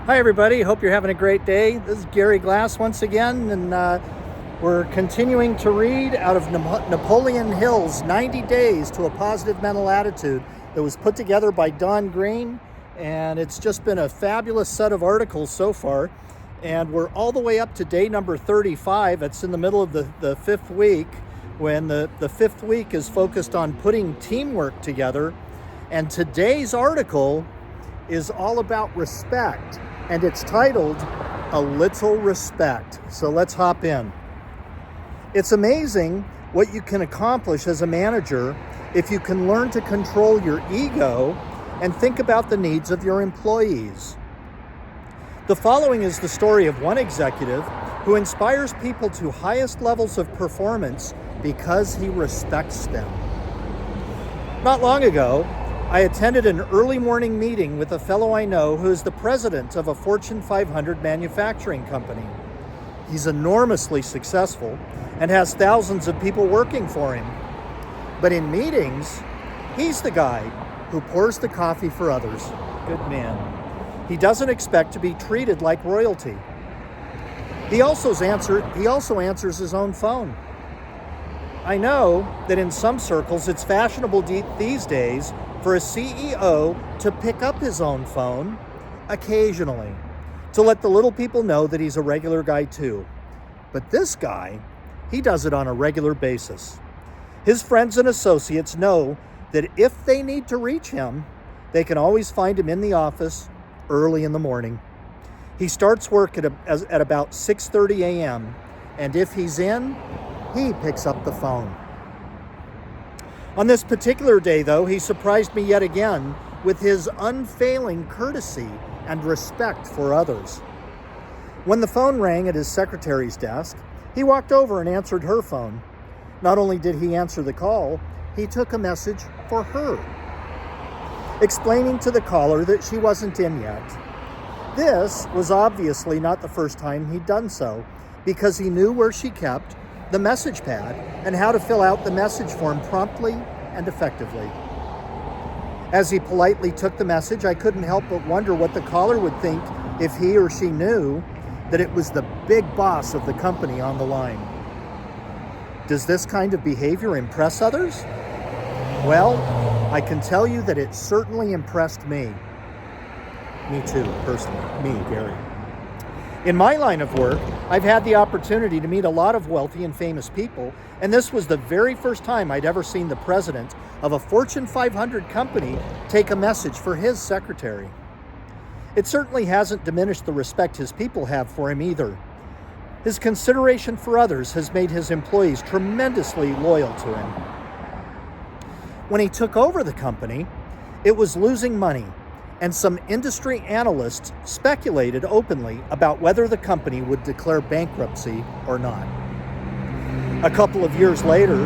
Hi everybody, hope you're having a great day. This is Gary Glass once again, and we're continuing to read out of Napoleon Hill's 90 Days to a Positive Mental Attitude that was put together by Don Green, and it's just been a fabulous set of articles so far. And we're all the way up to day number 35. It's in the middle of the fifth week, when the fifth week is focused on putting teamwork together. And today's article is all about respect, and it's titled A Little Respect. So let's hop in. It's amazing what you can accomplish as a manager if you can learn to control your ego and think about the needs of your employees. The following is the story of one executive who inspires people to highest levels of performance because he respects them. Not long ago, I attended an early morning meeting with a fellow I know who is the president of a Fortune 500 manufacturing company. He's enormously successful and has thousands of people working for him. But in meetings, he's the guy who pours the coffee for others. Good man. He doesn't expect to be treated like royalty. He also answers his own phone. I know that in some circles it's fashionable these days for a CEO to pick up his own phone occasionally to let the little people know that he's a regular guy too. But this guy, he does it on a regular basis. His friends and associates know that if they need to reach him, they can always find him in the office early in the morning. He starts work at about 6:30 a.m. and if he's in, he picks up the phone. On this particular day, though, he surprised me yet again with his unfailing courtesy and respect for others. When the phone rang at his secretary's desk, he walked over and answered her phone. Not only did he answer the call, he took a message for her, explaining to the caller that she wasn't in yet. This was obviously not the first time he'd done so, because he knew where she kept the message pad and how to fill out the message form promptly and effectively. As he politely took the message, I couldn't help but wonder what the caller would think if he or she knew that it was the big boss of the company on the line. Does this kind of behavior impress others? Well, I can tell you that it certainly impressed me. Me too, personally. Me, Gary. In my line of work, I've had the opportunity to meet a lot of wealthy and famous people, and this was the very first time I'd ever seen the president of a Fortune 500 company take a message for his secretary. It certainly hasn't diminished the respect his people have for him either. His consideration for others has made his employees tremendously loyal to him. When he took over the company, it was losing money, and some industry analysts speculated openly about whether the company would declare bankruptcy or not. A couple of years later,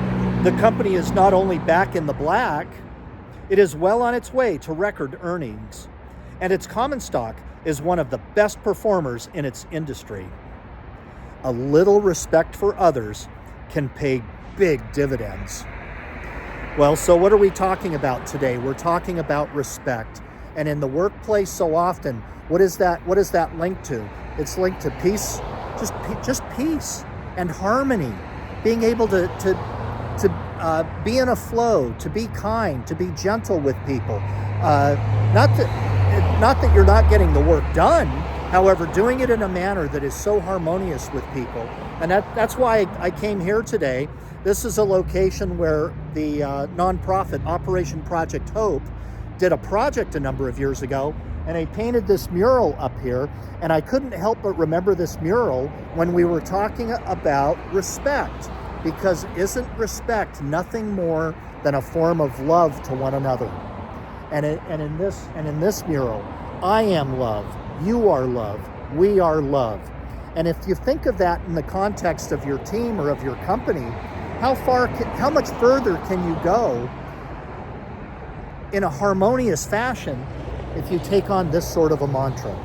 the company is not only back in the black, it is well on its way to record earnings, and its common stock is one of the best performers in its industry. A little respect for others can pay big dividends. Well, so what are we talking about today? We're talking about respect. And in the workplace so often, what is that linked to? It's linked to peace, just peace and harmony, being able to be in a flow, to be kind, to be gentle with people. Not that you're not getting the work done, however, doing it in a manner that is so harmonious with people. And that's why I came here today. This is a location where the nonprofit Operation Project Hope did a project a number of years ago, and they painted this mural up here, and I couldn't help but remember this mural when we were talking about respect, because isn't respect nothing more than a form of love to one another? And in this mural, I am love, you are love, we are love. And if you think of that in the context of your team or of your company, how much further can you go in a harmonious fashion if you take on this sort of a mantra?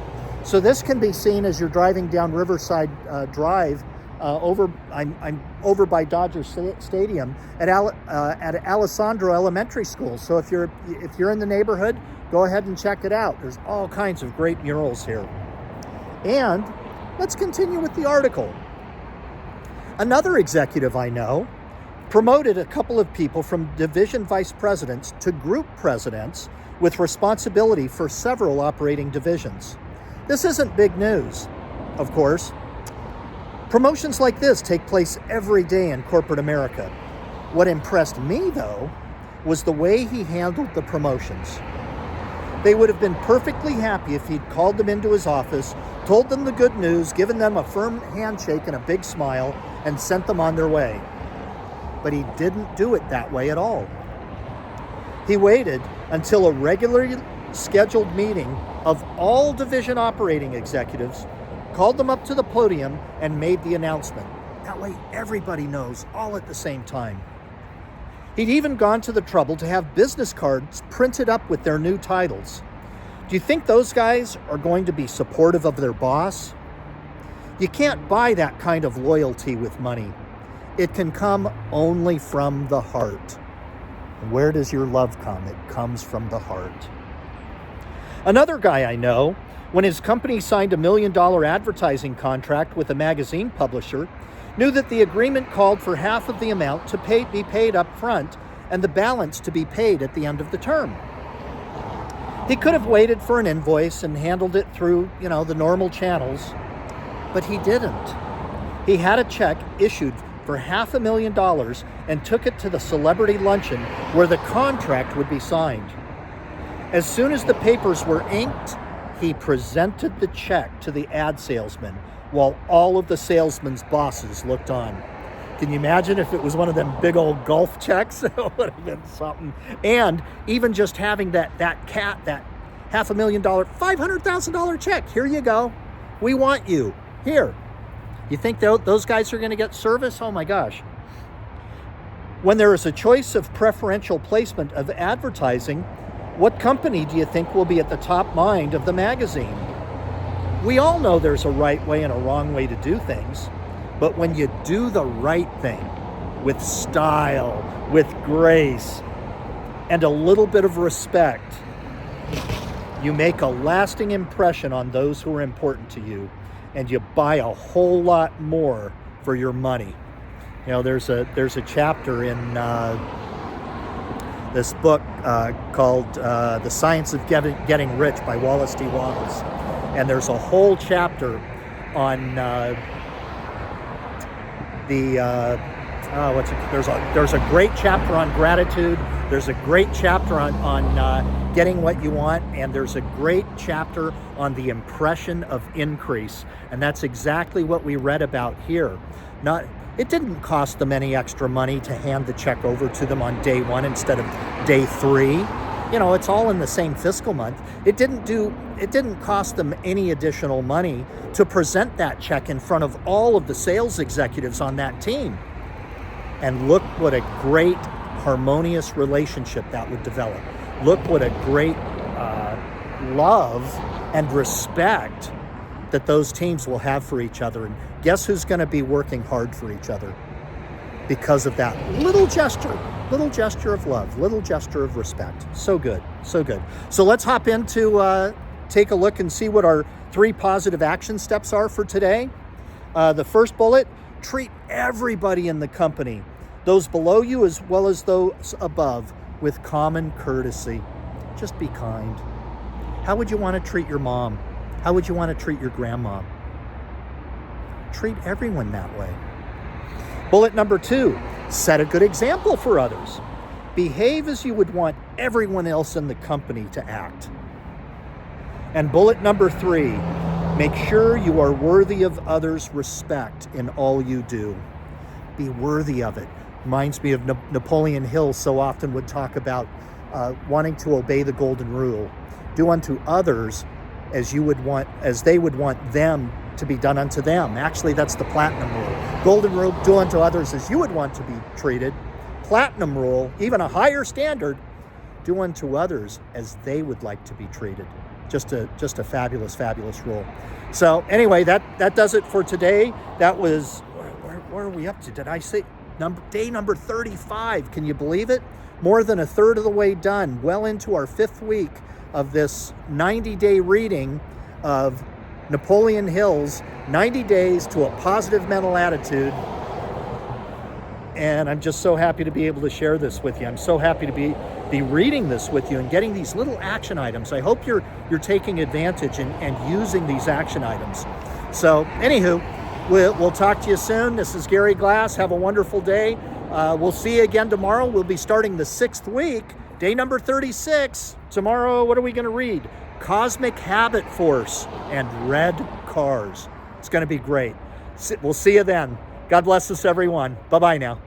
So this can be seen as you're driving down Riverside Drive. I'm over by Dodger Stadium at Alessandro Elementary School. So if you're in the neighborhood, go ahead and check it out. There's all kinds of great murals here. And let's continue with the article. Another executive I know promoted a couple of people from division vice presidents to group presidents with responsibility for several operating divisions. This isn't big news, of course. Promotions like this take place every day in corporate America. What impressed me, though, was the way he handled the promotions. They would have been perfectly happy if he'd called them into his office, told them the good news, given them a firm handshake and a big smile, and sent them on their way. But he didn't do it that way at all. He waited until a regularly scheduled meeting of all division operating executives, called them up to the podium, and made the announcement. That way everybody knows all at the same time. He'd even gone to the trouble to have business cards printed up with their new titles. Do you think those guys are going to be supportive of their boss? You can't buy that kind of loyalty with money. It can come only from the heart. And where does your love come? It comes from the heart. Another guy I know, when his company signed $1 million advertising contract with a magazine publisher, knew that the agreement called for half of the amount to be paid up front and the balance to be paid at the end of the term. He could have waited for an invoice and handled it through, the normal channels, but he didn't. He had a check issued for $500,000 and took it to the celebrity luncheon where the contract would be signed. As soon as the papers were inked, he presented the check to the ad salesman while all of the salesman's bosses looked on. Can you imagine if it was one of them big old golf checks? It would have been something. And even just having that $500,000, $500,000 check, here you go. We want you. Here. You think those guys are going to get service? Oh my gosh. When there is a choice of preferential placement of advertising, what company do you think will be at the top mind of the magazine? We all know there's a right way and a wrong way to do things, but when you do the right thing with style, with grace, and a little bit of respect, you make a lasting impression on those who are important to you, and you buy a whole lot more for your money. There's a chapter in this book called The Science of Getting Rich by Wallace D. Wallace. And there's a whole chapter on there's a great chapter on gratitude. There's a great chapter on getting what you want, and there's a great chapter on the impression of increase. And that's exactly what we read about here. It didn't cost them any extra money to hand the check over to them on day 1 instead of day 3. It's all in the same fiscal month. It didn't cost them any additional money to present that check in front of all of the sales executives on that team. And look what a great harmonious relationship that would develop. Look what a great love and respect that those teams will have for each other. And guess who's going to be working hard for each other because of that little gesture of love, little gesture of respect. So good, so good. So let's hop into take a look and see what our 3 positive action steps are for today. The first bullet, treat everybody in the company, those below you as well as those above, with common courtesy. Just be kind. How would you want to treat your mom? How would you want to treat your grandma? Treat everyone that way. Bullet number 2, set a good example for others. Behave as you would want everyone else in the company to act. And bullet number 3, make sure you are worthy of others' respect in all you do. Be worthy of it. Reminds me of Napoleon Hill so often would talk about wanting to obey the golden rule. Do unto others as they would want them to be done unto them. Actually, that's the platinum rule. Golden rule, do unto others as you would want to be treated. Platinum rule, even a higher standard, do unto others as they would like to be treated. Just a fabulous, fabulous rule. So anyway, that does it for today. That was, where are we up to? Did I say day number 35? Can you believe it? More than a third of the way done. Well into our 5th week of this 90-day reading of Napoleon Hill's 90 Days to a Positive Mental Attitude. And I'm just so happy to be able to share this with you. I'm so happy to be reading this with you and getting these little action items. I hope you're taking advantage and using these action items. So anywho, we'll talk to you soon. This is Gary Glass. Have a wonderful day. We'll see you again tomorrow. We'll be starting the 6th week, day number 36. Tomorrow, what are we going to read? Cosmic Habit Force and Red Cars. It's going to be great. We'll see you then. God bless us, everyone. Bye-bye now.